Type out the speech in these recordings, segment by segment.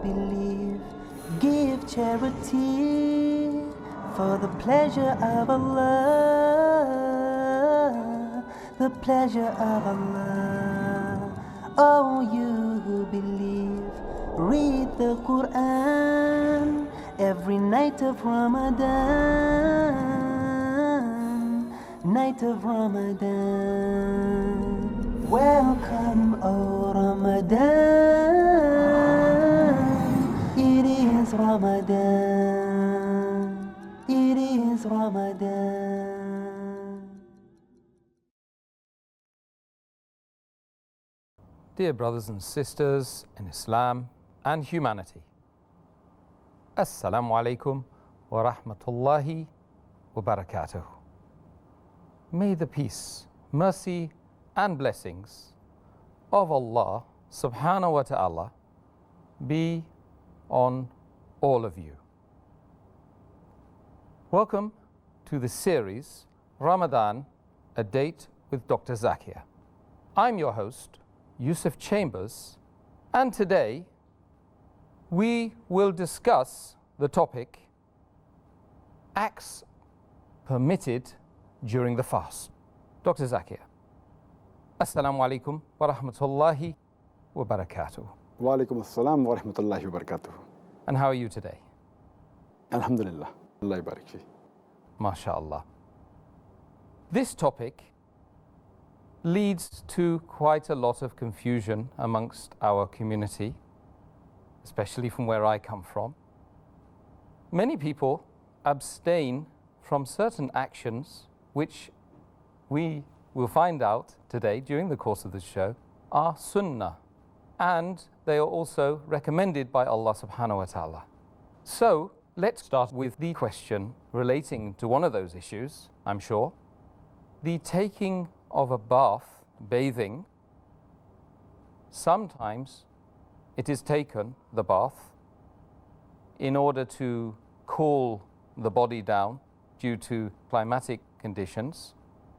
believe, give charity for the pleasure of Allah, the pleasure of Allah. Oh, you who believe, read the Quran every night of Ramadan, night of Ramadan. Welcome, O Ramadan, it is Ramadan, it is Ramadan. Dear brothers and sisters in Islam and humanity, Assalamu alaikum wa rahmatullahi wa barakatuh. May the peace, mercy and blessings of Allah subhanahu wa ta'ala be on all of you. Welcome to the series Ramadhaan, a date with Dr. Zakir. I'm your host, Yusuf Chambers, and today we will discuss the topic acts permitted during the fast. Dr. Zakir. Assalamu alaikum wa rahmatullahi wa barakatuh. Wa alaikum assalam wa rahmatullahi wa barakatuh. And how are you today? Alhamdulillah. Allah barik fi. MashaAllah. This topic leads to quite a lot of confusion amongst our community, especially from where I come from. Many people abstain from certain actions which we will find out today during the course of the show are sunnah, and they are also recommended by Allah subhanahu wa ta'ala. So let's start with the question relating to one of those issues, I'm sure. The taking of a bath, bathing. Sometimes it is taken, the bath, in order to cool the body down due to climatic conditions,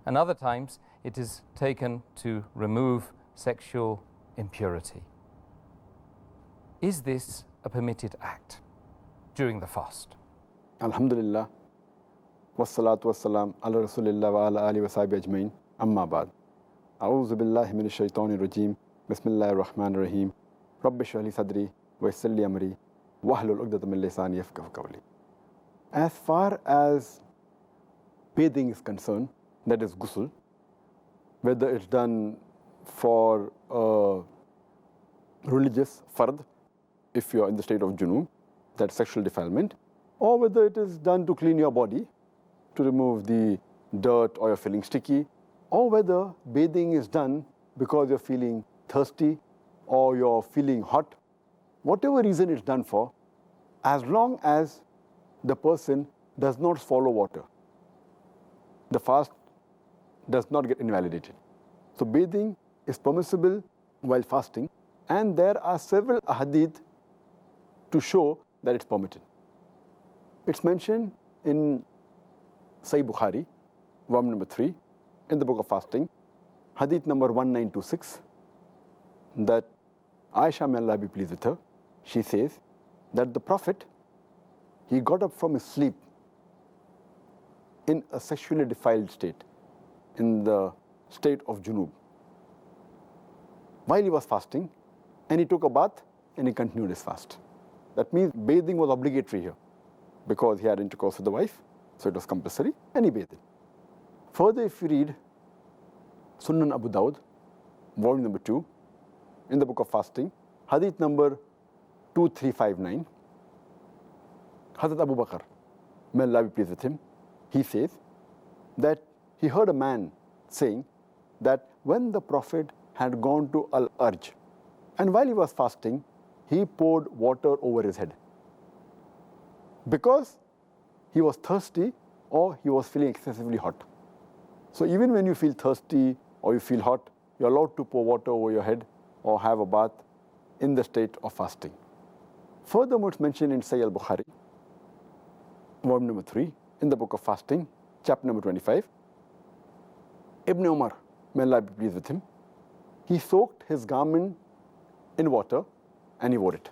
and other times it is taken to remove sexual impurity. Is this a permitted act during the fast? Alhamdulillah. Wassalatu wassalam ala rasulillah wa ala alihi wa sahbihi ajmain. Amma ba'd. A'udhu billahi minash shaitanir rajim. Bismillahir rahmanir rahim. Rabbi shrah li sadri wa yassir li amri wahlul 'uqdatam min lisani yafqahu qawli. As far as bathing is concerned, that is ghusl, whether it's done for religious fard, if you're in the state of junub, that's sexual defilement, or whether it is done to clean your body, to remove the dirt or you're feeling sticky, or whether bathing is done because you're feeling thirsty or you're feeling hot, whatever reason it's done for, as long as the person does not swallow water, the fast does not get invalidated. So bathing is permissible while fasting, and there are several ahadith to show that it's permitted. It's mentioned in Sahih Bukhari, volume number 3, in the book of fasting, hadith number 1926, that Aisha, may Allah be pleased with her, she says that the Prophet, he got up from his sleep in a sexually defiled state, in the state of junub, while he was fasting, and he took a bath and he continued his fast. That means bathing was obligatory here because he had intercourse with the wife, so it was compulsory, and he bathed. Further, if you read Sunan Abu Dawud, volume number 2, in the book of fasting, hadith number 2359, Hazrat Abu Bakr, may Allah be pleased with him, he says that he heard a man saying that when the Prophet had gone to Al-Arj, and while he was fasting, he poured water over his head because he was thirsty or he was feeling excessively hot. So even when you feel thirsty or you feel hot, you're allowed to pour water over your head or have a bath in the state of fasting. Furthermore, it's mentioned in Sahih al-Bukhari, volume number 3, in the book of fasting, chapter number 25, Ibn Umar, may Allah be pleased with him, he soaked his garment in water and he wore it.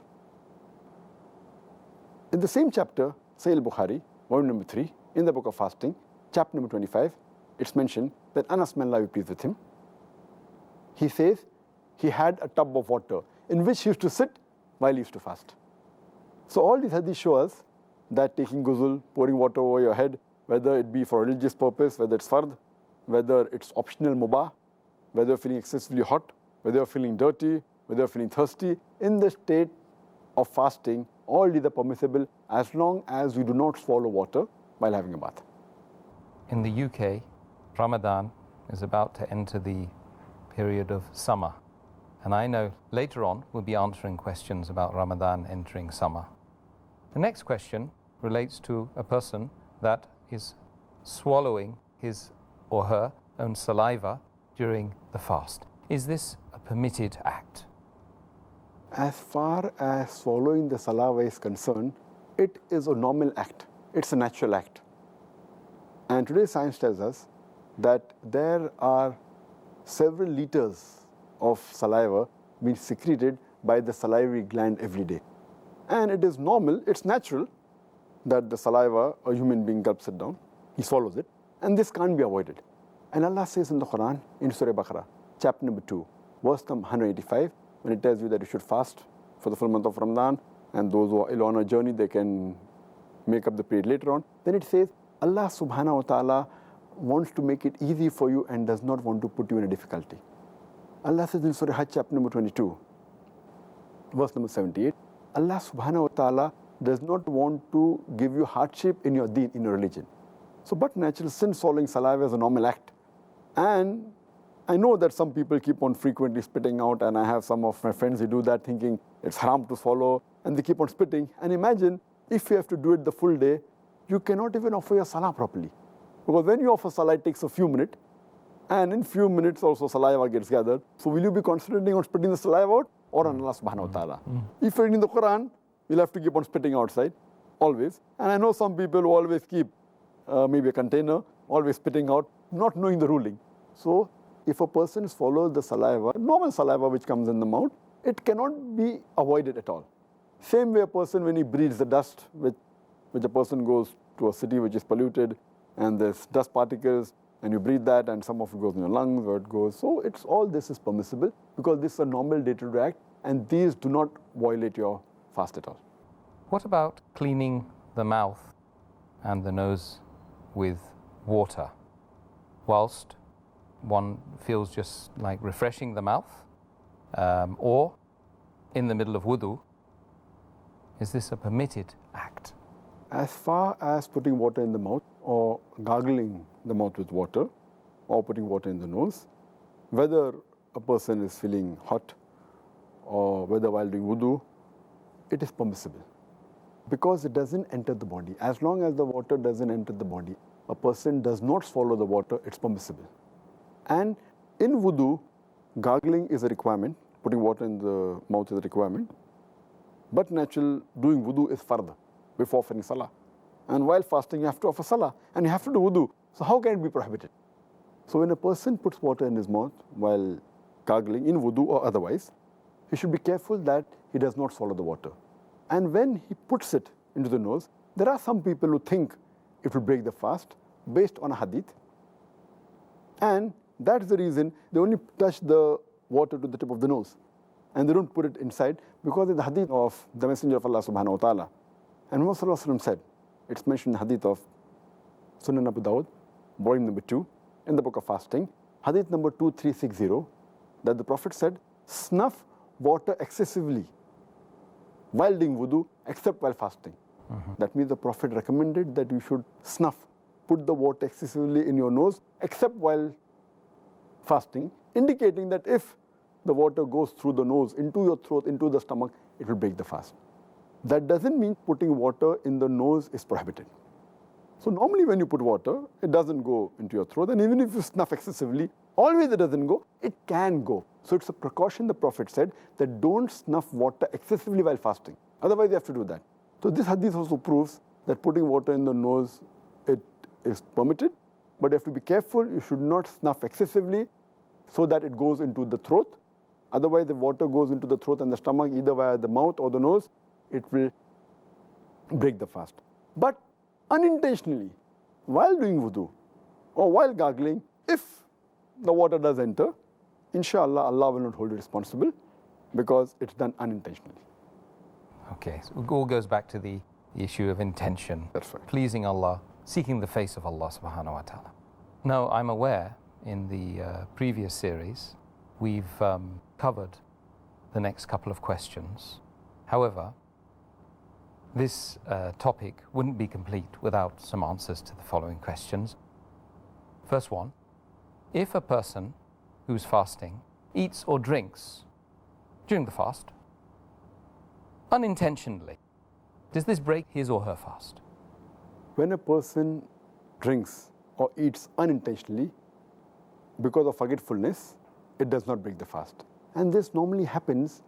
In the same chapter, Sahih Bukhari, volume number 3, in the book of fasting, chapter number 25, it's mentioned that Anas, may Allah be pleased with him, he says he had a tub of water in which he used to sit while he used to fast. So all these hadiths show us that taking ghusl, pouring water over your head, whether it be for religious purpose, whether it's fard, whether it's optional mubah, whether you're feeling excessively hot, whether you're feeling dirty, whether you're feeling thirsty, in the state of fasting, all these are permissible as long as you do not swallow water while having a bath. In the UK, Ramadan is about to enter the period of summer. And I know later on we'll be answering questions about Ramadan entering summer. The next question relates to a person that is swallowing his or her own saliva during the fast. Is this a permitted act? As far as swallowing the saliva is concerned, it is a normal act. It's a natural act. And today science tells us that there are several liters of saliva being secreted by the salivary gland every day. And it is normal, it's natural that the saliva, a human being gulps it down, he swallows it, and this can't be avoided. And Allah says in the Quran, in Surah Baqarah, chapter number 2, verse number 185, when it tells you that you should fast for the full month of Ramadan, and those who are ill on a journey, they can make up the period later on. Then it says, Allah subhanahu wa ta'ala wants to make it easy for you and does not want to put you in a difficulty. Allah says in Surah Hajj, chapter number 22, verse number 78, Allah subhanahu wa ta'ala does not want to give you hardship in your deen, in your religion. So, but natural, since swallowing saliva is a normal act. And I know that some people keep on frequently spitting out, and I have some of my friends who do that thinking it's haram to swallow, and they keep on spitting. And imagine if you have to do it the full day, you cannot even offer your salah properly. Because when you offer salah, it takes a few minutes, and in few minutes also saliva gets gathered. So will you be concentrating on spitting the saliva out or on Allah subhanahu wa ta'ala? If you're reading the Quran, you'll have to keep on spitting outside, always. And I know some people who always keep maybe a container, always spitting out, not knowing the ruling. So if a person follows the saliva, normal saliva which comes in the mouth, it cannot be avoided at all. Same way a person, when he breathes the dust, which a person goes to a city which is polluted, and there's dust particles, and you breathe that, and some of it goes in your lungs, or it goes. So it's all this is permissible, because this is a normal day-to-day act, and these do not violate your fast at all. What about cleaning the mouth and the nose with water whilst one feels just like refreshing the mouth, or in the middle of wudu? Is this a permitted act? As far as putting water in the mouth or gargling the mouth with water or putting water in the nose, whether a person is feeling hot or whether while doing wudu, it is permissible because it doesn't enter the body. As long as the water doesn't enter the body, a person does not swallow the water, it's permissible. And in wudu, gargling is a requirement, putting water in the mouth is a requirement, but natural doing wudu is fard, before offering salah. And while fasting, you have to offer salah, and you have to do wudu. So how can it be prohibited? So when a person puts water in his mouth while gargling, in wudu or otherwise, he should be careful that he does not swallow the water. And when he puts it into the nose, there are some people who think it will break the fast based on a hadith. And that's the reason they only touch the water to the tip of the nose. And they don't put it inside, because it's the hadith of the Messenger of Allah subhanahu wa ta'ala. And Muhammad sallallahu alaihi wasallam said, it's mentioned in the hadith of Sunan Abu Dawud, volume number 2, in the book of fasting, hadith number 2360, that the Prophet said, snuff water excessively while doing wudu, except while fasting. That means the Prophet recommended that you should snuff, put the water excessively in your nose, except while fasting, indicating that if the water goes through the nose, into your throat, into the stomach, it will break the fast. That doesn't mean putting water in the nose is prohibited. So normally when you put water, it doesn't go into your throat, and even if you snuff excessively, always it doesn't go, it can go. So it's a precaution the Prophet said that don't snuff water excessively while fasting. Otherwise you have to do that. So this hadith also proves that putting water in the nose, it is permitted, but you have to be careful. You should not snuff excessively so that it goes into the throat. Otherwise, the water goes into the throat and the stomach, either via the mouth or the nose, it will break the fast. But unintentionally, while doing wudu or while gargling, if the water does enter, inshallah, Allah will not hold you responsible because it's done unintentionally. Okay, so it all goes back to the issue of intention. That's right. Pleasing Allah, seeking the face of Allah subhanahu wa ta'ala. Now, I'm aware in the previous series, we've covered the next couple of questions. However, this topic wouldn't be complete without some answers to the following questions. First one, if a person who's fasting eats or drinks during the fast, unintentionally, does this break his or her fast? When a person drinks or eats unintentionally because of forgetfulness, it does not break the fast. And this normally happens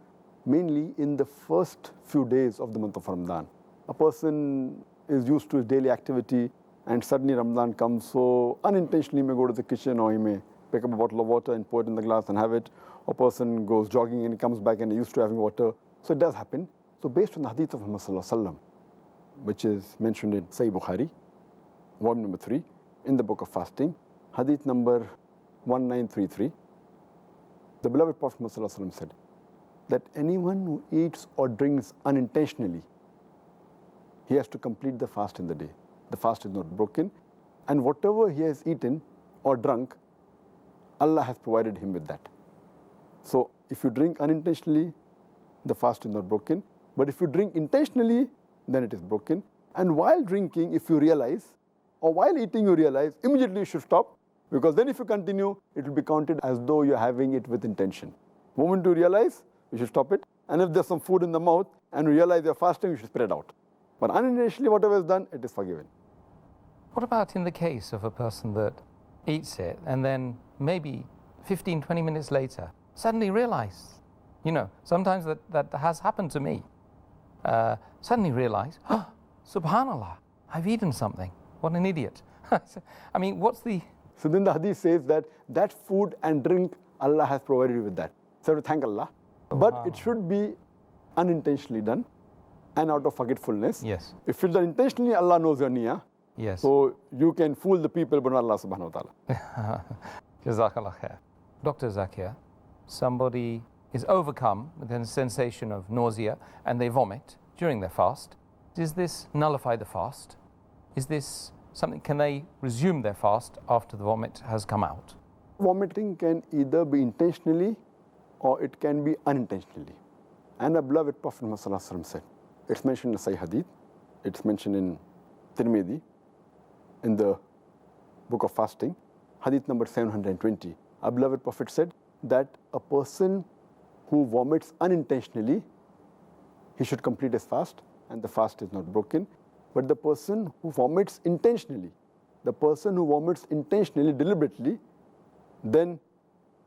mainly in the first few days of the month of Ramadan. A person is used to his daily activity and suddenly Ramadan comes, so unintentionally he may go to the kitchen or he may pick up a bottle of water and pour it in the glass and have it. Or a person goes jogging and he comes back and he's used to having water. So it does happen. So based on the hadith of Muhammad sallallahu alaihi wasallam, which is mentioned in Sahih Bukhari, volume number 3, in the book of fasting, hadith number 1933, the beloved Prophet Muhammad sallallahu alaihi wasallam said that anyone who eats or drinks unintentionally, he has to complete the fast in the day. The fast is not broken, and whatever he has eaten or drunk, Allah has provided him with that. So if you drink unintentionally, the fast is not broken. But if you drink intentionally, then it is broken. And while drinking, if you realize, or while eating you realize, immediately you should stop, because then if you continue, it will be counted as though you're having it with intention. The moment you realize, you should stop it. And if there's some food in the mouth and you realize you're fasting, you should spit it out. But unintentionally, whatever is done, it is forgiven. What about in the case of a person that eats it and then maybe 15, 20 minutes later suddenly realize, sometimes that has happened to me, suddenly realize, oh, subhanallah, I've eaten something. What an idiot. I mean, what's the... So then the hadith says that food and drink, Allah has provided you with that. So to thank Allah. But it should be unintentionally done and out of forgetfulness. Yes. If it's done intentionally, Allah knows your niyyah. Yes. So you can fool the people, but not Allah subhanahu wa ta'ala. Jazakallah khair. Dr. Zakir, somebody is overcome with a sensation of nausea and they vomit during their fast. Does this nullify the fast? Is this something, can they resume their fast after the vomit has come out? Vomiting can either be intentionally or it can be unintentionally. And a beloved Prophet Muhammad said, it's mentioned in Sahih Hadith, it's mentioned in Tirmidhi, in the book of fasting, Hadith number 720. Our beloved Prophet said that a person who vomits unintentionally, he should complete his fast and the fast is not broken. But the person who vomits intentionally, deliberately, then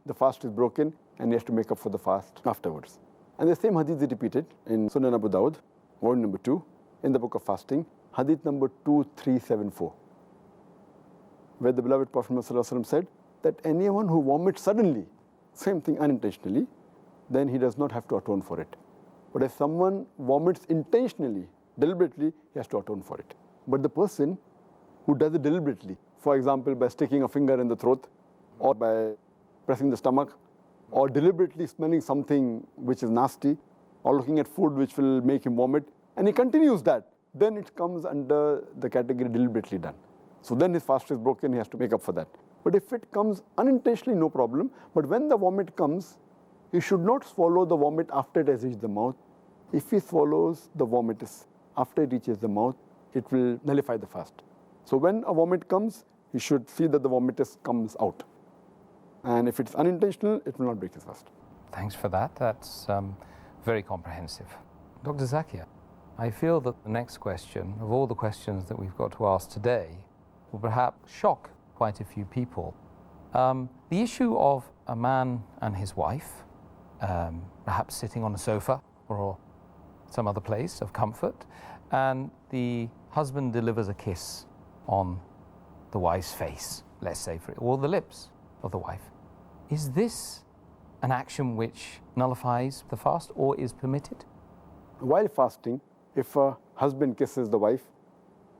the fast is broken and he has to make up for the fast afterwards. And the same hadith is repeated in Sunan Abu Dawud, volume number 2, in the book of fasting, hadith number 2374, where the beloved Prophet ﷺ said that anyone who vomits suddenly, same thing unintentionally, then he does not have to atone for it. But if someone vomits intentionally, deliberately, he has to atone for it. But the person who does it deliberately, for example, by sticking a finger in the throat, or by pressing the stomach, or deliberately smelling something which is nasty, or looking at food which will make him vomit, and he continues that, then it comes under the category deliberately done. So then his fast is broken, he has to make up for that. But if it comes unintentionally, no problem. But when the vomit comes, he should not swallow the vomit after it has reached the mouth. If he swallows the vomit after it reaches the mouth, it will nullify the fast. So when a vomit comes, he should see that the vomitus comes out. And if it's unintentional, it will not break his fast. Thanks for that. That's very comprehensive. Dr. Zakir, I feel that the next question, of all the questions that we've got to ask today, will perhaps shock quite a few people. The issue of a man and his wife, perhaps sitting on a sofa or some other place of comfort, and the husband delivers a kiss on the wife's face, let's say, or the lips of the wife. Is this an action which nullifies the fast or is permitted? While fasting, if a husband kisses the wife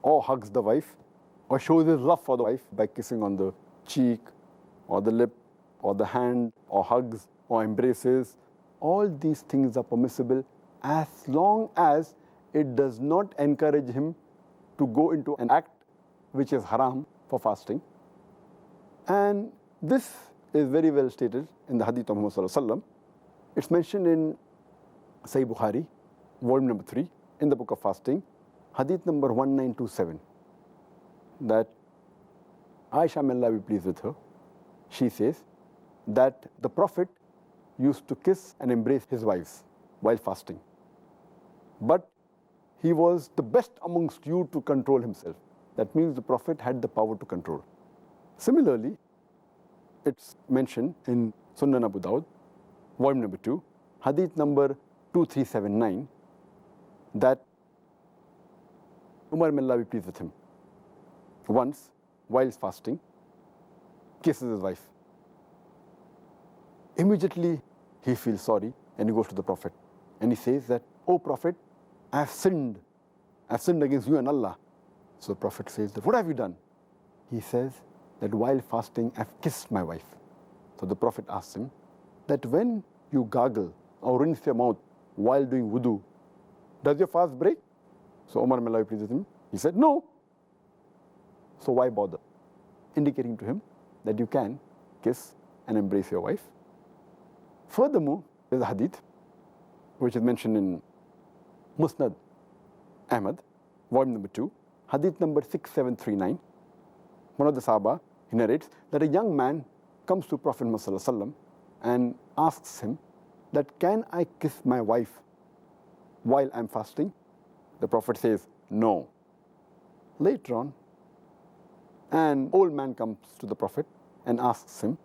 or hugs the wife or shows his love for the wife by kissing on the cheek or the lip or the hand or hugs or embraces, all these things are permissible as long as it does not encourage him to go into an act which is haram for fasting. And this is very well stated in the hadith of Muhammad sallallahu alaihi wasallam. It's mentioned in Sahih Bukhari, volume number 3, in the book of fasting, hadith number 1927, that Aisha, may Allah be pleased with her, she says that the Prophet used to kiss and embrace his wives while fasting. But he was the best amongst you to control himself. That means the Prophet had the power to control. Similarly, it's mentioned in Sunan Abu Dawud, volume number 2, hadith number 2379, that Umar, may Allah be pleased with him, once, while fasting, kisses his wife. Immediately, he feels sorry and he goes to the Prophet. And he says that, "O Prophet, I have sinned against you and Allah." So the Prophet says that, "What have you done?" He says that while fasting, I have kissed my wife. So the Prophet asks him that when you gargle or rinse your mouth while doing wudu, does your fast break? So Umar, may Allah be pleased with him, he said, "No." So why bother? Indicating to him that you can kiss and embrace your wife. Furthermore, there's a hadith which is mentioned in Musnad Ahmad, volume number 2, hadith number 6739. One of the Sahaba, he narrates that a young man comes to Prophet Muhammad sallallahu alaihi wasallam and asks him that, "Can I kiss my wife while I'm fasting?" The Prophet says, "No." Later on, an old man comes to the Prophet and asks him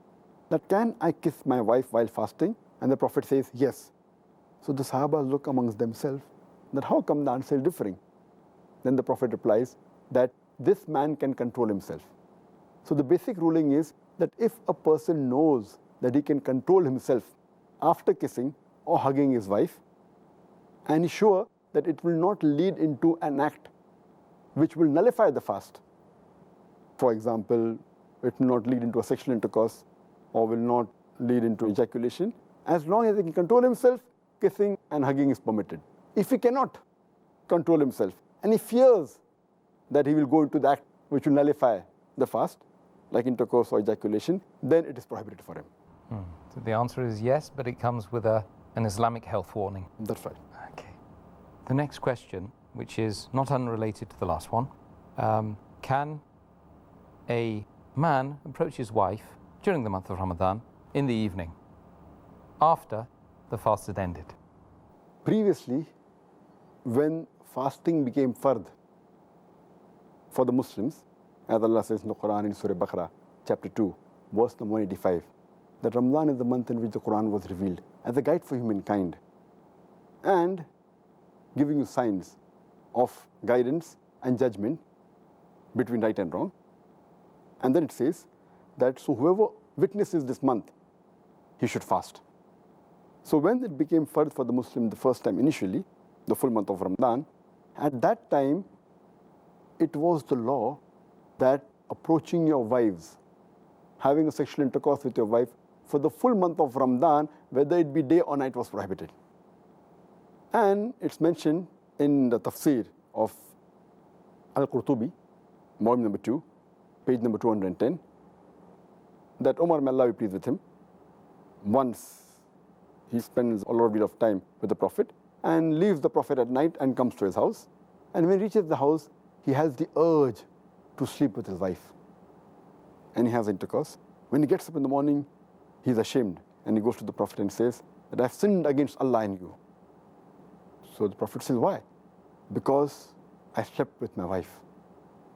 that, "Can I kiss my wife while fasting?" And the Prophet says, "Yes." So the Sahaba look amongst themselves that how come the answer is differing? Then the Prophet replies that this man can control himself. So the basic ruling is that if a person knows that he can control himself after kissing or hugging his wife, and is sure that it will not lead into an act which will nullify the fast. For example, it will not lead into a sexual intercourse or will not lead into ejaculation. As long as he can control himself, kissing and hugging is permitted. If he cannot control himself and he fears that he will go into the act which will nullify the fast, like intercourse or ejaculation, then it is prohibited for him. So the answer is yes, but it comes with an Islamic health warning. That's right. Okay. The next question, which is not unrelated to the last one, can a man approach his wife during the month of Ramadan in the evening after the fast had ended? Previously, when fasting became fard for the Muslims, as Allah says in the Quran in Surah Baqarah, chapter 2, verse number 185, that Ramadan is the month in which the Quran was revealed as a guide for humankind and giving you signs of guidance and judgment between right and wrong. And then it says that so whoever witnesses this month, he should fast. So when it became fard for the Muslim the first time initially, the full month of Ramadan, at that time it was the law that approaching your wives, having a sexual intercourse with your wife for the full month of Ramadan, whether it be day or night, was prohibited. And it's mentioned in the tafsir of Al-Qurtubi, volume number 2, page number 210, that Umar, may Allah be pleased with him, once he spends a lot of time with the Prophet and leaves the Prophet at night and comes to his house. And when he reaches the house, he has the urge to sleep with his wife. And he has intercourse. When he gets up in the morning, he's ashamed. And he goes to the Prophet and says that I've sinned against Allah and you. So the Prophet says, "Why?" "Because I slept with my wife.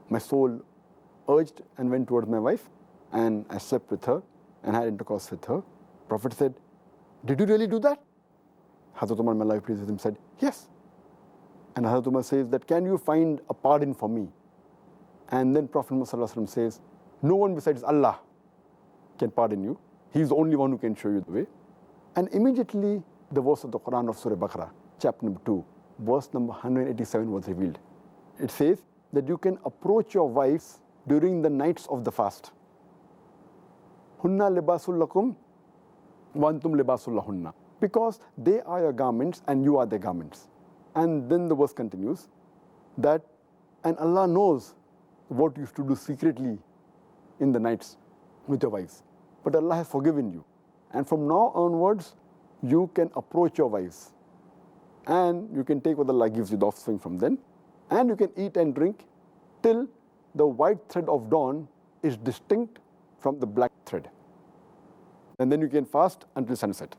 My soul urged and went towards my wife, and I slept with her and had intercourse with her." Prophet said, "Did you really do that?" Hazrat Umar, may Allah be pleased with him, said, "Yes." And Hazrat Umar says that, "Can you find a pardon for me?" And then Prophet Muhammad says, "No one besides Allah can pardon you. He's the only one who can show you the way." And immediately the verse of the Quran of Surah Baqarah, chapter number 2, verse number 187 was revealed. It says that you can approach your wives during the nights of the fast. Hunna libasul lakum wa antum libasul lahunna. Because they are your garments and you are their garments. And then the verse continues that, and Allah knows what you used to do secretly in the nights with your wives. But Allah has forgiven you. And from now onwards, you can approach your wives. And you can take what Allah gives you, the offspring from then. And you can eat and drink till the white thread of dawn is distinct from the black thread. And then you can fast until sunset,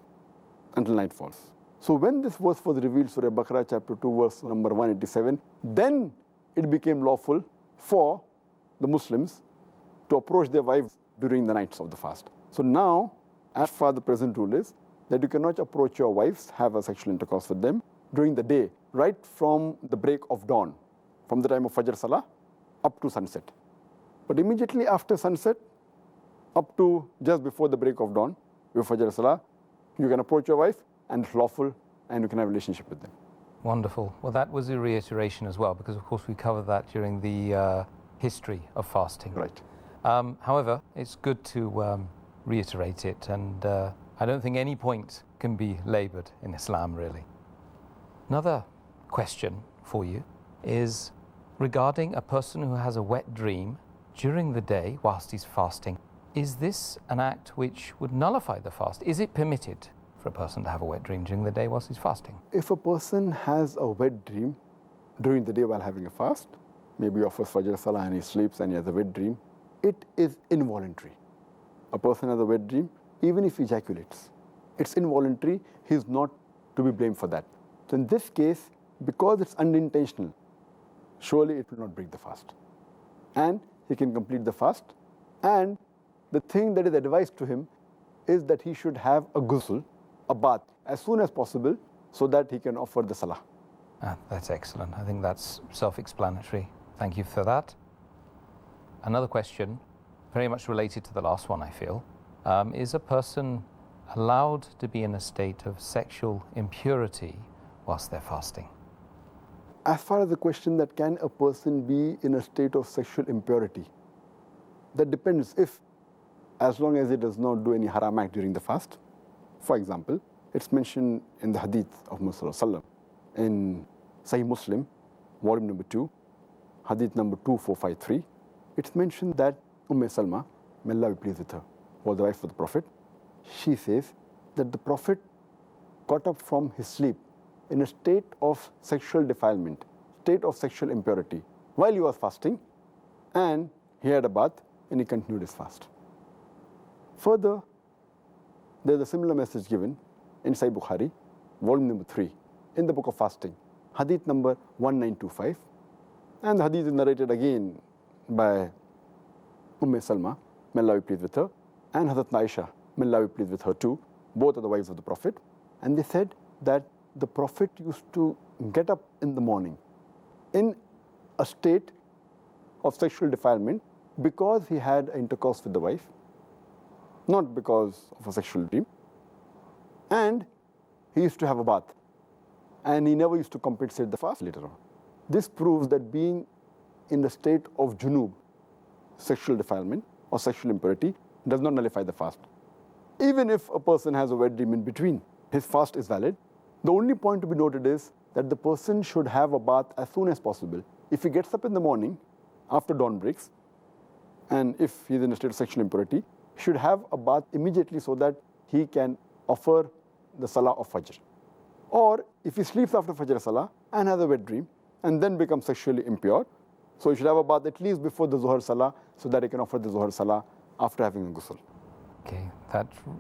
until night falls. So when this verse was revealed, Surah Baqarah chapter 2, verse number 187, then it became lawful for the Muslims to approach their wives during the nights of the fast. So now, as far the present rule is, that you cannot approach your wives, have a sexual intercourse with them during the day, right from the break of dawn, from the time of Fajr Salah up to sunset. But immediately after sunset, up to just before the break of dawn, before Fajr Salah, you can approach your wife and it's lawful and you can have a relationship with them. Wonderful. Well, that was a reiteration as well, because of course we covered that during the history of fasting. Right. However, it's good to reiterate it, and I don't think any point can be laboured in Islam, really. Another question for you is regarding a person who has a wet dream during the day whilst he's fasting. Is this an act which would nullify the fast? Is it permitted for a person to have a wet dream during the day whilst he's fasting? If a person has a wet dream during the day while having a fast, maybe offers Fajr Salah and he sleeps and he has a wet dream, it is involuntary. A person has a wet dream, even if he ejaculates, it's involuntary, he is not to be blamed for that. So in this case, because it's unintentional, surely it will not break the fast. And he can complete the fast. And the thing that is advised to him is that he should have a ghusl, a bath, as soon as possible so that he can offer the salah. That's excellent. I think that's self-explanatory. Thank you for that. Another question, very much related to the last one, I feel. Is a person allowed to be in a state of sexual impurity whilst they're fasting? As far as the question that can a person be in a state of sexual impurity, that depends if, as long as he does not do any haram act during the fast. For example, it's mentioned in the hadith of Muhammad in Sahih Muslim, volume number 2, hadith number 2453. It's mentioned that Salma, may Allah be pleased with her, was the wife of the Prophet. She says that the Prophet got up from his sleep in a state of sexual defilement, state of sexual impurity, while he was fasting, and he had a bath and he continued his fast. Further, there's a similar message given in Sahih Bukhari, volume number 3, in the book of fasting, hadith number 1925. And the hadith is narrated again by Salma, may Allah be pleased with her, and Hazrat Aisha, may Allah be pleased with her too. Both are the wives of the Prophet. And they said that the Prophet used to get up in the morning in a state of sexual defilement because he had intercourse with the wife, not because of a sexual dream. And he used to have a bath. And he never used to compensate the fast later on. This proves that being in the state of junub, sexual defilement or sexual impurity, does not nullify the fast. Even if a person has a wet dream in between, his fast is valid. The only point to be noted is that the person should have a bath as soon as possible. If he gets up in the morning after dawn breaks, and if he's in a state of sexual impurity, he should have a bath immediately so that he can offer the Salah of Fajr. Or if he sleeps after Fajr Salah and has a wet dream and then becomes sexually impure, so he should have a bath at least before the Zuhr Salah so that he can offer the Zuhr Salah after having a ghusl. Okay,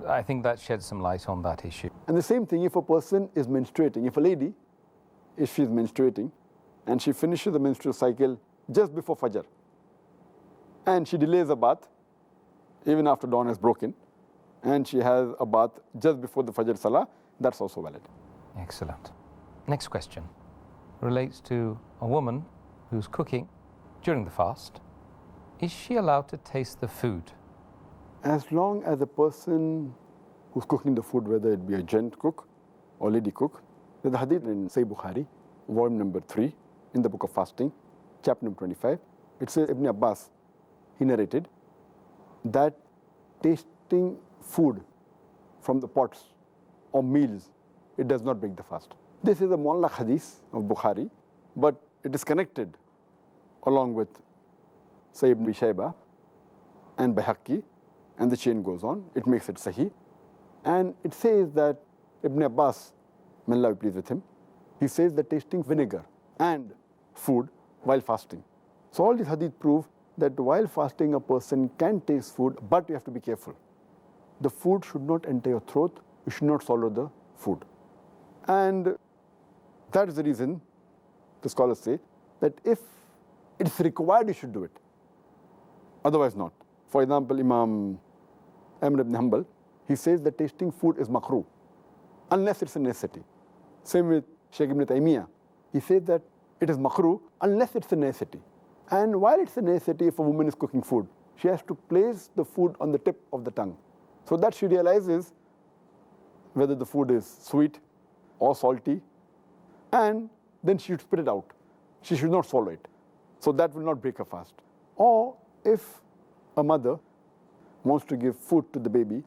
I think that sheds some light on that issue. And the same thing if a person is menstruating, if a lady, if she's menstruating and she finishes the menstrual cycle just before Fajr and she delays a bath even after dawn has broken and she has a bath just before the Fajr Salah, that's also valid. Excellent. Next question relates to a woman who's cooking during the fast. Is she allowed to taste the food? As long as the person who's cooking the food, whether it be a gent cook or lady cook, there's a hadith in Sahih Bukhari, volume number 3 in the book of fasting, chapter number 25. It says, Ibn Abbas, he narrated that tasting food from the pots or meals, it does not break the fast. This is a mu'allaq hadith of Bukhari, but it is connected along with Sayyid ibn Shaybah and Bayhaqi, and the chain goes on. It makes it sahih. And it says that Ibn Abbas, may Allah be pleased with him, he says that tasting vinegar and food while fasting. So all these hadith prove that while fasting a person can taste food, but you have to be careful. The food should not enter your throat, you should not swallow the food. And that is the reason the scholars say that if it's required, you should do it. Otherwise not. For example, Imam Ahmad ibn Hanbal, he says that tasting food is makruh, unless it's a necessity. Same with Shaykh ibn Taymiyyah. He says that it is makruh unless it's a necessity. And while it's a necessity, if a woman is cooking food, she has to place the food on the tip of the tongue, so that she realizes whether the food is sweet or salty, and then she should spit it out. She should not swallow it. So that will not break her fast. Or if a mother wants to give food to the baby,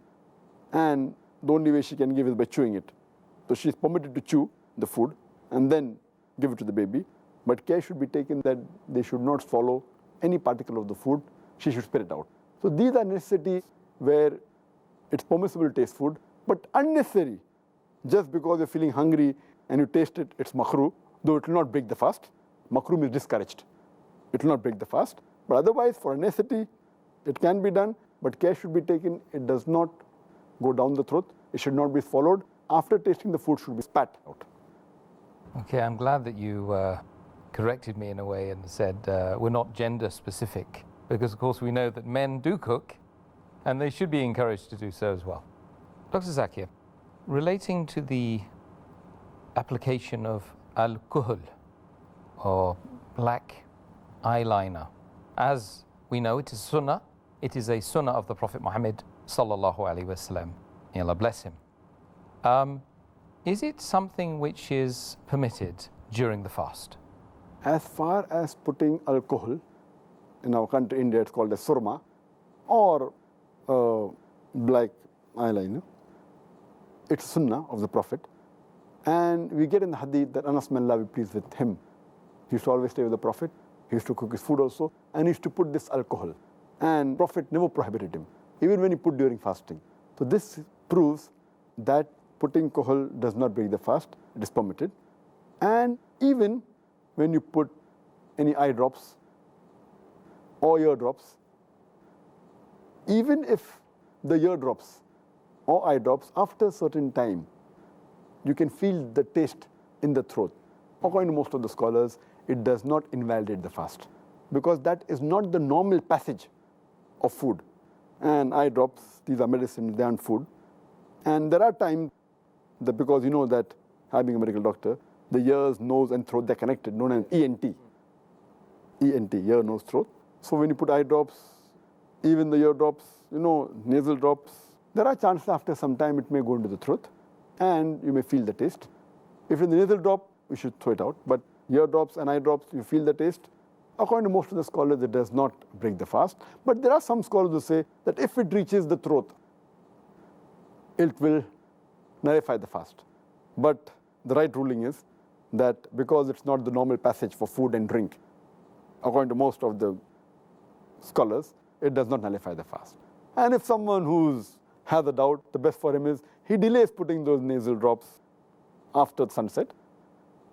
and the only way she can give is by chewing it. So she is permitted to chew the food and then give it to the baby. But care should be taken that they should not swallow any particle of the food. She should spit it out. So these are necessities where it's permissible to taste food, but unnecessary. Just because you're feeling hungry and you taste it, it's makruh, though it will not break the fast. Makruh means discouraged. It will not break the fast. But otherwise, for a necessity, it can be done, but care should be taken. It does not go down the throat. It should not be swallowed. After tasting, the food should be spat out. Okay, I'm glad that you corrected me in a way and said we're not gender specific, because of course we know that men do cook and they should be encouraged to do so as well. Dr. Zakir, relating to the application of al-kuhl or black eyeliner, as we know it is sunnah, it is a sunnah of the Prophet Muhammad sallallahu alaihi wasallam. May Allah bless him. Is it something which is permitted during the fast? As far as putting alcohol, in our country, India, it's called as surma, or black eyeliner, it's sunnah of the Prophet. And we get in the hadith that Anas, may Allah be pleased with him, he used to always stay with the Prophet, he used to cook his food also, and he used to put this alcohol. And Prophet never prohibited him, even when he put during fasting. So this proves that putting alcohol does not break the fast, it is permitted. And even when you put any eye drops or ear drops, even if the ear drops or eye drops, after a certain time, you can feel the taste in the throat. According to most of the scholars, it does not invalidate the fast, because that is not the normal passage of food. And eye drops, these are medicines, they aren't food. And there are times that, because you know that having a medical doctor, the ears, nose and throat, they're connected, known as ENT. ENT, ear, nose, throat. So when you put eye drops, even the ear drops, nasal drops, there are chances after some time it may go into the throat and you may feel the taste. If it's the nasal drop, you should throw it out. But ear drops and eye drops, you feel the taste. According to most of the scholars, it does not break the fast. But there are some scholars who say that if it reaches the throat, it will nullify the fast. But the right ruling is that because it's not the normal passage for food and drink, according to most of the scholars, it does not nullify the fast. And if someone has a doubt, the best for him is he delays putting those nasal drops after sunset,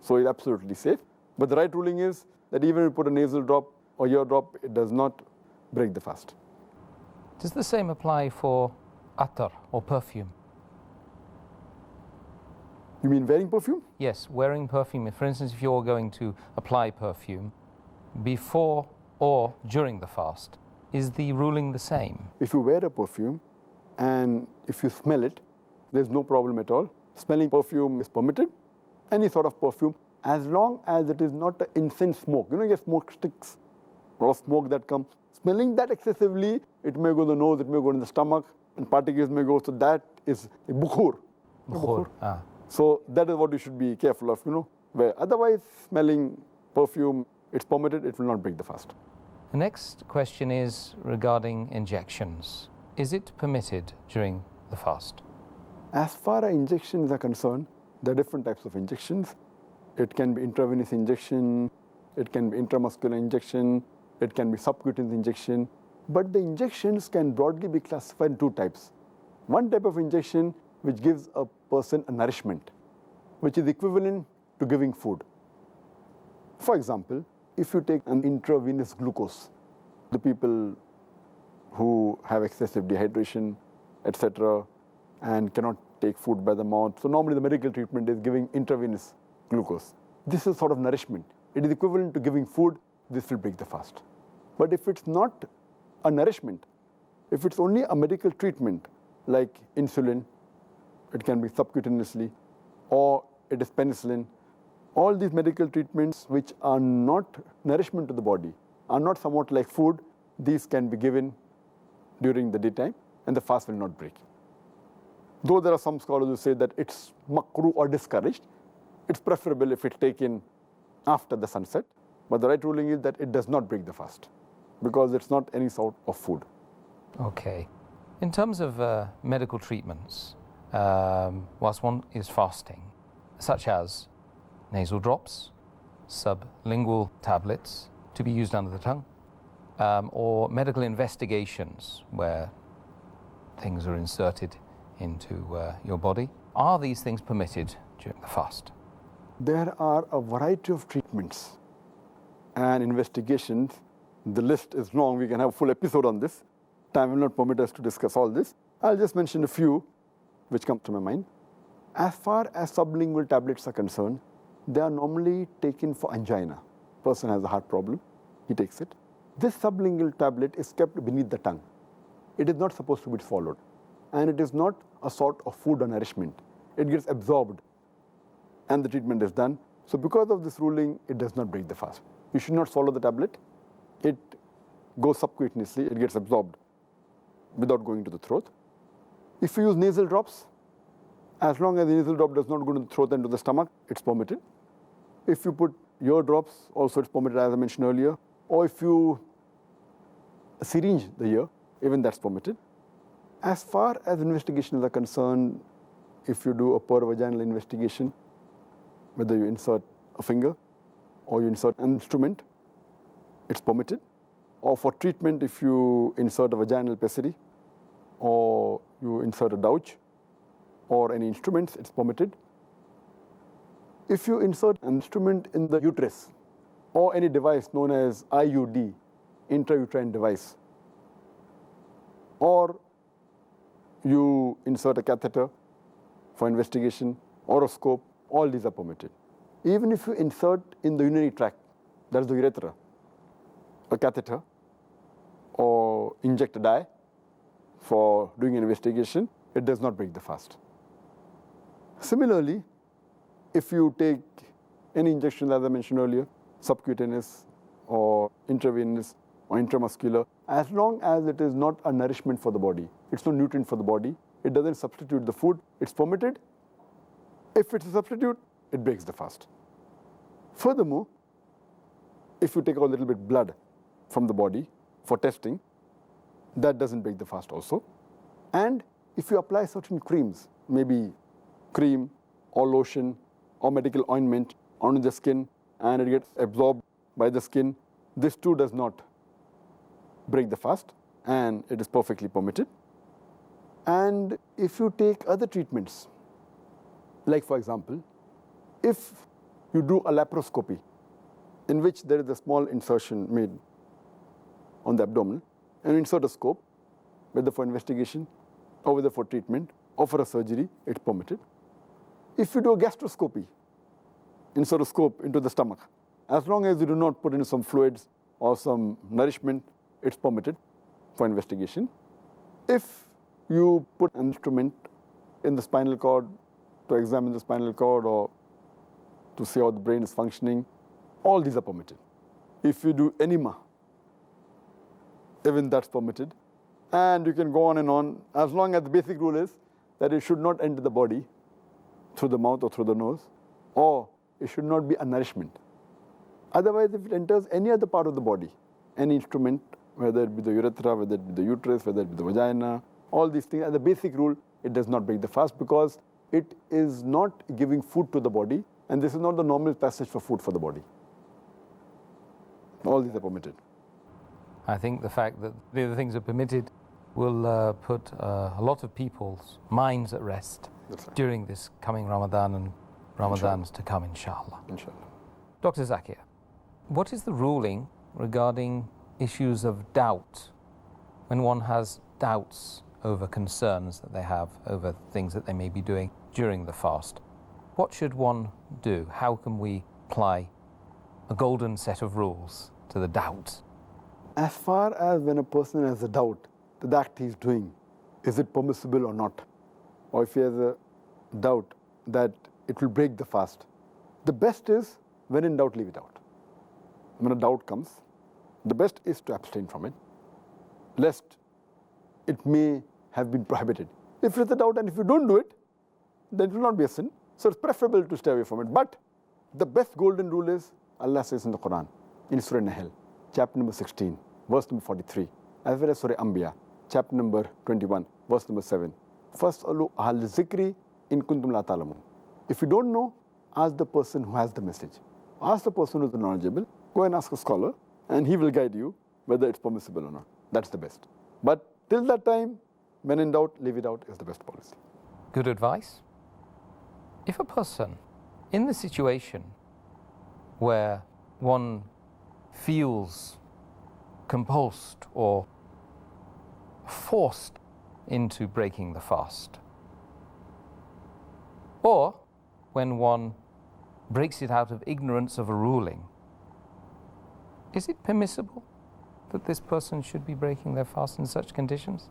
so it's absolutely safe. But the right ruling is that even if you put a nasal drop or ear drop, it does not break the fast. Does the same apply for attar or perfume? You mean wearing perfume? Yes, wearing perfume. For instance, if you're going to apply perfume before or during the fast, is the ruling the same? If you wear a perfume and if you smell it, there's no problem at all. Smelling perfume is permitted, any sort of perfume, as long as it is not an incense smoke. You get smoke sticks or smoke that comes. Smelling that excessively, it may go in the nose, it may go in the stomach, and particles may go. So that is a bukhur. Bukhur. So that is what you should be careful of. where otherwise smelling perfume, it's permitted, it will not break the fast. The next question is regarding injections. Is it permitted during the fast? As far as injections are concerned, there are different types of injections. It can be intravenous injection, it can be intramuscular injection, it can be subcutaneous injection. But the injections can broadly be classified in two types. One type of injection which gives a person a nourishment, which is equivalent to giving food. For example, if you take an intravenous glucose, the people who have excessive dehydration, etc., and cannot take food by the mouth. So normally the medical treatment is giving intravenous glucose. This is sort of nourishment. It is equivalent to giving food. This will break the fast. But if it's not a nourishment, if it's only a medical treatment like insulin, it can be subcutaneously, or it is penicillin, all these medical treatments which are not nourishment to the body, are not somewhat like food, these can be given during the daytime and the fast will not break. Though there are some scholars who say that it's makruh or discouraged, it's preferable if it's taken after the sunset. But the right ruling is that it does not break the fast because it's not any sort of food. Okay. In terms of medical treatments, whilst one is fasting, such as nasal drops, sublingual tablets to be used under the tongue, or medical investigations where things are inserted into your body. Are these things permitted during the fast? There are a variety of treatments and investigations. The list is long. We can have a full episode on this. Time will not permit us to discuss all this. I'll just mention a few which come to my mind. As far as sublingual tablets are concerned, they are normally taken for angina. Person has a heart problem, he takes it. This sublingual tablet is kept beneath the tongue. It is not supposed to be swallowed. And it is not a sort of food or nourishment. It gets absorbed and the treatment is done. So because of this ruling, it does not break the fast. You should not swallow the tablet. It goes subcutaneously, it gets absorbed without going to the throat. If you use nasal drops, as long as the nasal drop does not go to the throat and to the stomach, it's permitted. If you put ear drops, also it's permitted, as I mentioned earlier. Or if you syringe the ear, even that's permitted. As far as investigations are concerned, if you do a pervaginal investigation, whether you insert a finger or you insert an instrument, it's permitted. Or for treatment, if you insert a vaginal pessary or you insert a douche or any instruments, it's permitted. If you insert an instrument in the uterus or any device known as IUD, intrauterine device, or you insert a catheter for investigation or a scope, all these are permitted. Even if you insert in the urinary tract, that is the urethra, a catheter, or inject a dye for doing an investigation, it does not break the fast. Similarly, if you take any injection, as I mentioned earlier, subcutaneous or intravenous or intramuscular, as long as it is not a nourishment for the body, it's no nutrient for the body, it doesn't substitute the food, it's permitted. If it's a substitute, it breaks the fast. Furthermore, if you take a little bit blood from the body for testing, that doesn't break the fast also. And if you apply certain creams, maybe cream or lotion or medical ointment onto the skin and it gets absorbed by the skin, this too does not break the fast and it is perfectly permitted. And if you take other treatments, like for example, if you do a laparoscopy in which there is a small insertion made on the abdomen and insert a scope, whether for investigation or whether for treatment or for a surgery, it's permitted. If you do a gastroscopy, insert a scope into the stomach, as long as you do not put in some fluids or some nourishment, it's permitted for investigation. If you put an instrument in the spinal cord to examine the spinal cord or to see how the brain is functioning, all these are permitted. If you do enema, even that's permitted. And you can go on, as long as the basic rule is that it should not enter the body through the mouth or through the nose, or it should not be a nourishment. Otherwise, if it enters any other part of the body, any instrument, whether it be the urethra, whether it be the uterus, whether it be the vagina, all these things, as a basic rule, it does not break the fast because it is not giving food to the body, and this is not the normal passage for food for the body. All these are permitted. I think the fact that the other things are permitted will put a lot of people's minds at rest Right. during this coming Ramadan and Ramadans to come, inshallah. Inshallah. Dr. Zakir, what is the ruling regarding issues of doubt when one has doubts over concerns that they have over things that they may be doing during the fast? What should one do? How can we apply a golden set of rules to the doubt? As far as when a person has a doubt that the act he is doing, is it permissible or not? Or if he has a doubt that it will break the fast, the best is, when in doubt, leave it out. When a doubt comes, the best is to abstain from it, lest it may have been prohibited. If it's a doubt and if you don't do it, then it will not be a sin. So it's preferable to stay away from it. But the best golden rule is, Allah says in the Quran, in Surah Nahl, chapter number 16, verse number 43, as well as Surah Anbiya, chapter number 21, verse number 7. Fas'alu ahal zikri in kuntum la ta'lamun. If you don't know, ask the person who has the message. Ask the person who is knowledgeable. Go and ask a scholar, and he will guide you whether it's permissible or not. That's the best. But till that time, when in doubt, leave it out is the best policy. Good advice. If a person in the situation where one feels compulsed or forced into breaking the fast, or when one breaks it out of ignorance of a ruling, is it permissible that this person should be breaking their fast in such conditions?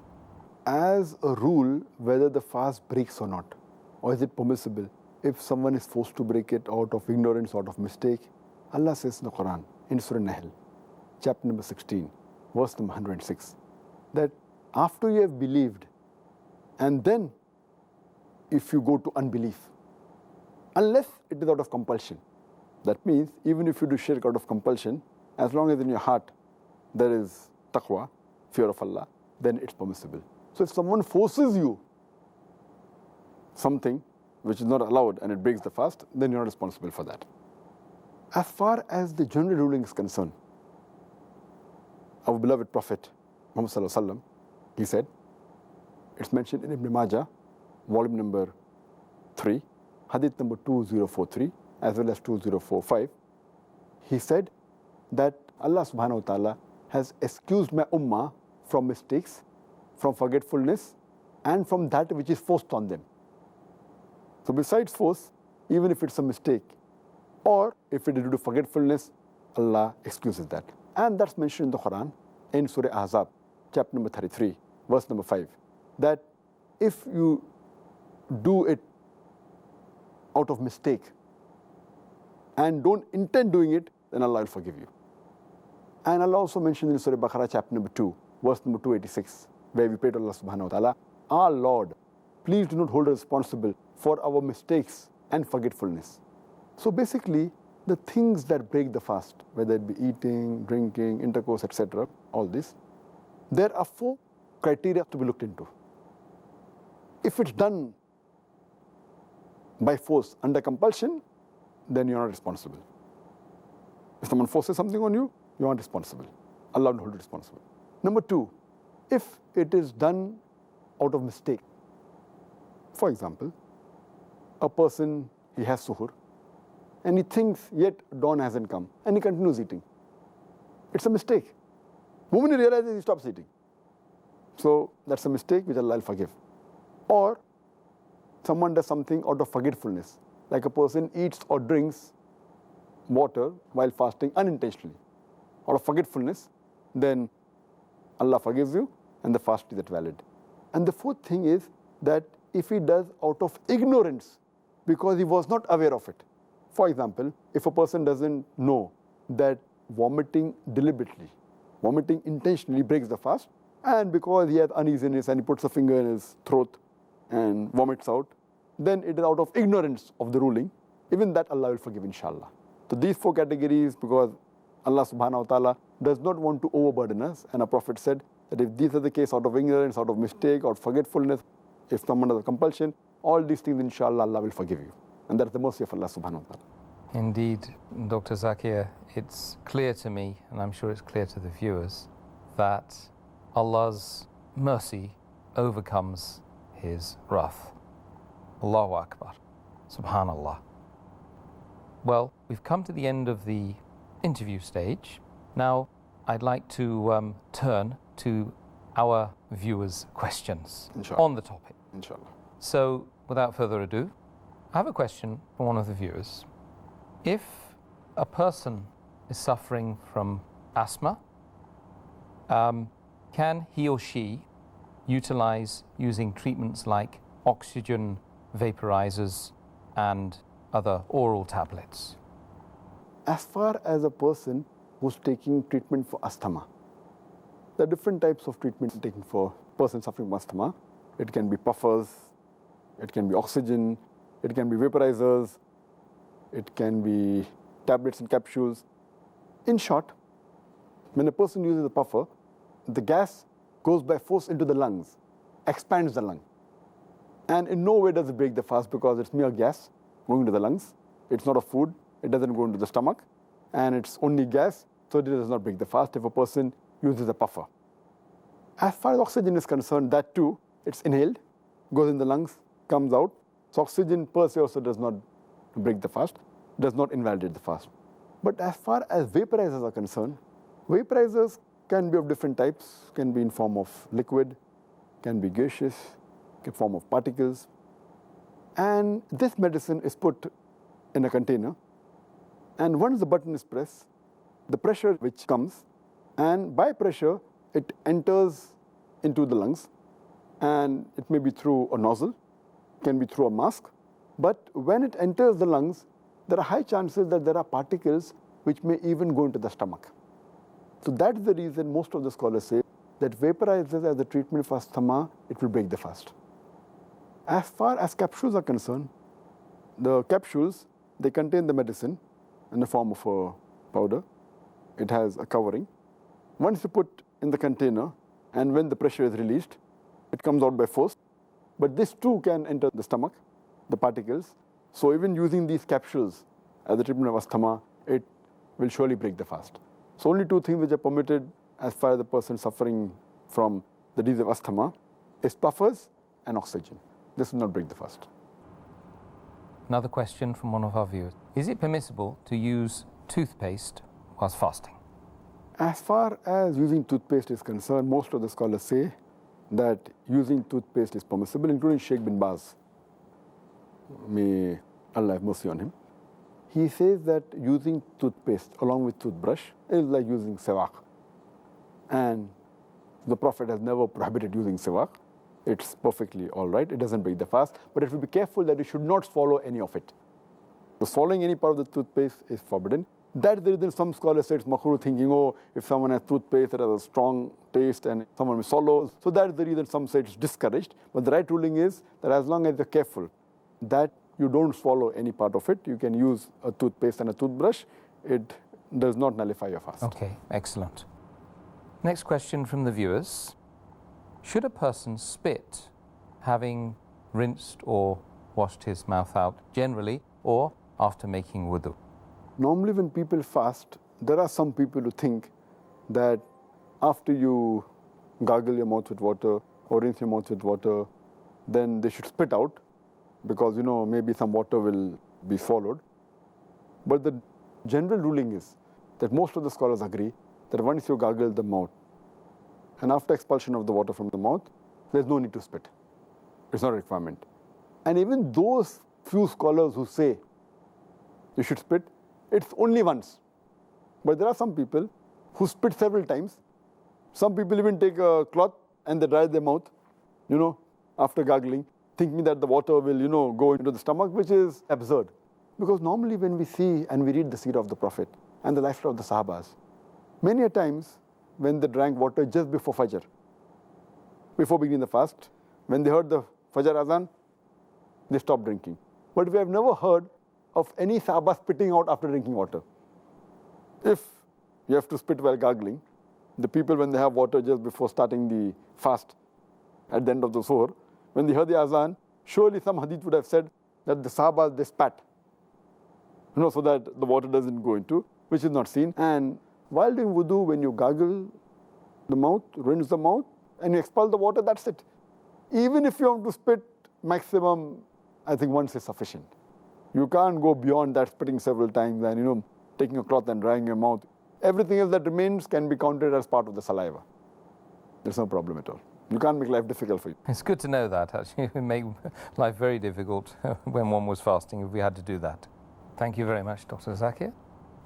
As a rule, whether the fast breaks or not, or is it permissible, if someone is forced to break it out of ignorance, out of mistake, Allah says in the Quran, in Surah Nahl, chapter number 16, verse number 106, that after you have believed, and then if you go to unbelief, unless it is out of compulsion. That means even if you do shirk out of compulsion, as long as in your heart there is taqwa, fear of Allah, then it's permissible. So if someone forces you something which is not allowed and it breaks the fast, then you're not responsible for that. As far as the general ruling is concerned, our beloved Prophet Muhammad Sallallahu Alaihi Wasallam, he said, it's mentioned in Ibn Majah, volume number 3, hadith number 2043, as well as 2045, he said that Allah subhanahu wa ta'ala has excused my ummah from mistakes, from forgetfulness, and from that which is forced on them. So besides force, even if it's a mistake, or if it is due to forgetfulness, Allah excuses that. And that's mentioned in the Quran, in Surah Ahzab, chapter number 33, verse number 5, that if you do it out of mistake and don't intend doing it, then Allah will forgive you. And Allah also mentioned in Surah Baqarah, chapter number 2, verse number 286, where we pray to Allah subhanahu wa ta'ala, our Lord, please do not hold us responsible for our mistakes and forgetfulness. So basically, the things that break the fast, whether it be eating, drinking, intercourse, etc., all this, there are 4 criteria to be looked into. If it's done by force, under compulsion, then you're not responsible. If someone forces something on you, you're not responsible. Allah will hold you responsible. Number 2, if it is done out of mistake. For example, a person, he has suhoor, and he thinks yet dawn hasn't come, and he continues eating. It's a mistake. The moment he realizes, he stops eating. So that's a mistake which Allah will forgive. Or someone does something out of forgetfulness, like a person eats or drinks water while fasting unintentionally, out of forgetfulness, then Allah forgives you and the fast is valid. And the 4th thing is that if he does out of ignorance because he was not aware of it. For example, if a person doesn't know that vomiting deliberately, vomiting intentionally breaks the fast, and because he has uneasiness and he puts a finger in his throat and vomits out, then it is out of ignorance of the ruling, even that Allah will forgive, inshallah. So these 4 categories, because Allah subhanahu wa ta'ala does not want to overburden us, and our Prophet said that if these are the case out of ignorance, out of mistake, or forgetfulness, if someone has a compulsion, all these things, inshallah, Allah will forgive you. And that's the mercy of Allah subhanahu wa ta'ala. Indeed, Dr. Zakir, it's clear to me, and I'm sure it's clear to the viewers, that Allah's mercy overcomes His wrath. Allahu Akbar. Subhanallah. Well, we've come to the end of the interview stage. Now, I'd like to turn to our viewers' questions Inshallah. on the topic. Inshallah. So, without further ado, I have a question from one of the viewers. If a person is suffering from asthma, can he or she utilize using treatments like oxygen vaporizers and other oral tablets? As far as a person who's taking treatment for asthma, there are different types of treatment taken for a person suffering from asthma. It can be puffers, it can be oxygen, it can be vaporizers, it can be tablets and capsules. In short, when a person uses a puffer, the gas goes by force into the lungs, expands the lung. And in no way does it break the fast, because it's mere gas going into the lungs. It's not a food, it doesn't go into the stomach, and it's only gas, so it does not break the fast if a person uses a puffer. As far as oxygen is concerned, that too, it's inhaled, goes in the lungs, comes out. So oxygen per se also does not break the fast, does not invalidate the fast. But as far as vaporizers are concerned, vaporizers can be of different types, can be in form of liquid, can be gaseous, in form of particles. And this medicine is put in a container, and once the button is pressed, the pressure which comes, and by pressure, it enters into the lungs, and it may be through a nozzle, can be through a mask, but when it enters the lungs, there are high chances that there are particles which may even go into the stomach. So that's the reason most of the scholars say that vaporizers as a treatment for asthma, it will break the fast. As far as capsules are concerned, the capsules, they contain the medicine in the form of a powder. It has a covering. Once you put in the container, and when the pressure is released, it comes out by force. But this too can enter the stomach, the particles. So even using these capsules as a treatment of asthma, it will surely break the fast. So only 2 things which are permitted as far as the person suffering from the disease of asthma is puffers and oxygen. This will not break the fast. Another question from one of our viewers. Is it permissible to use toothpaste whilst fasting? As far as using toothpaste is concerned, most of the scholars say that using toothpaste is permissible, including Sheikh bin Baz. May Allah have mercy on him. He says that using toothpaste along with toothbrush is like using siwak. And the Prophet has never prohibited using siwak. It's perfectly all right. It doesn't break the fast. But it will be careful that you should not swallow any of it. So swallowing any part of the toothpaste is forbidden. That's the reason some scholars say it's makruh, thinking, oh, if someone has toothpaste that has a strong taste and someone will swallow. So that's the reason some say it's discouraged. But the right ruling is that as long as you're careful that you don't swallow any part of it, you can use a toothpaste and a toothbrush. It does not nullify your fast. Okay, excellent. Next question from the viewers. Should a person spit having rinsed or washed his mouth out generally or after making wudu? Normally when people fast, there are some people who think that after you gargle your mouth with water or rinse your mouth with water, then they should spit out, because maybe some water will be swallowed. But the general ruling is that most of the scholars agree that once you gargle the mouth and after expulsion of the water from the mouth, there's no need to spit. It's not a requirement. And even those few scholars who say you should spit, it's only once. But there are some people who spit several times. Some people even take a cloth and they dry their mouth, after gargling, thinking that the water will, go into the stomach, which is absurd. Because normally when we see and we read the seerah of the Prophet and the lifestyle of the Sahabas, many a times when they drank water just before Fajr, before beginning the fast, when they heard the Fajr Azan, they stopped drinking. But we have never heard of any Sahaba spitting out after drinking water. If you have to spit while gargling, the people when they have water just before starting the fast at the end of the Zuhr, when they heard the azan, surely some hadith would have said that the Sahaba, they spat, so that the water doesn't go into, which is not seen. And while doing wudu, when you gargle the mouth, rinse the mouth, and you expel the water, that's it. Even if you have to spit, maximum, I think once is sufficient. You can't go beyond that, spitting several times and taking a cloth and drying your mouth. Everything else that remains can be counted as part of the saliva. There's no problem at all. You can't make life difficult for you. It's good to know that, actually. It would make life very difficult when one was fasting if we had to do that. Thank you very much, Dr. Zakir.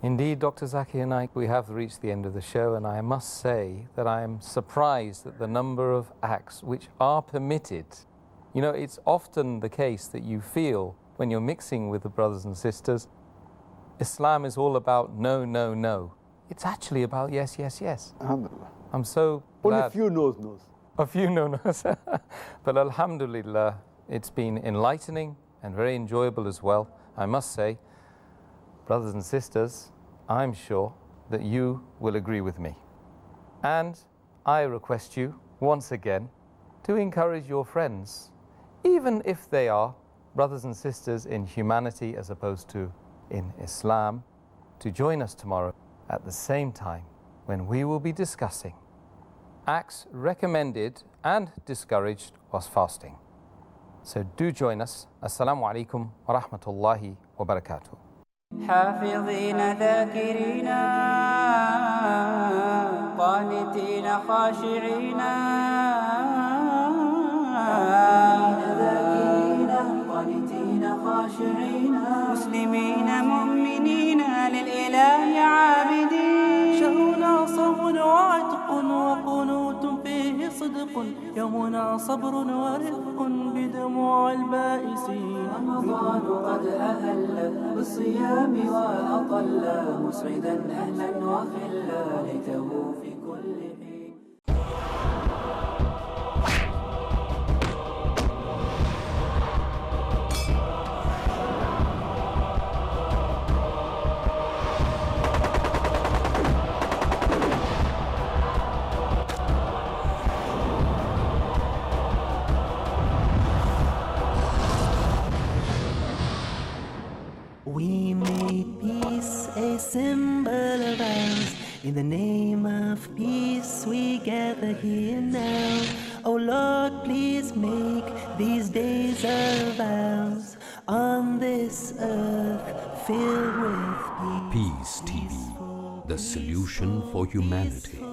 Indeed, Dr. Zakir Naik, we have reached the end of the show, and I must say that I am surprised at the number of acts which are permitted. It's often the case that you feel when you're mixing with the brothers and sisters, Islam is all about no, no, no. It's actually about yes, yes, yes. Alhamdulillah. I'm so glad. Only a few knows. A few no-nos. But alhamdulillah, it's been enlightening and very enjoyable as well. I must say, brothers and sisters, I'm sure that you will agree with me. And I request you, once again, to encourage your friends, even if they are brothers and sisters in humanity as opposed to in Islam, to join us tomorrow at the same time when we will be discussing acts recommended and discouraged whilst fasting. So do join us. Assalamu alaikum wa rahmatullahi wa barakatuh. حافظين ذاكرين قانتين خاشعين مسلمين مؤمنين للإله عابدين. شهرنا صوم وعتق وقنوت فيه صدق، يومنا صبر ورفق بدموع البائسين. رمضان قد أهل بالصيام وأطل مسعدا أهلا وخلا ليته في كل حين. We made peace a symbol of ours. In the name of peace we gather here now. Oh Lord, please make these days of ours on this earth filled with peace. Peace TV, the solution for humanity.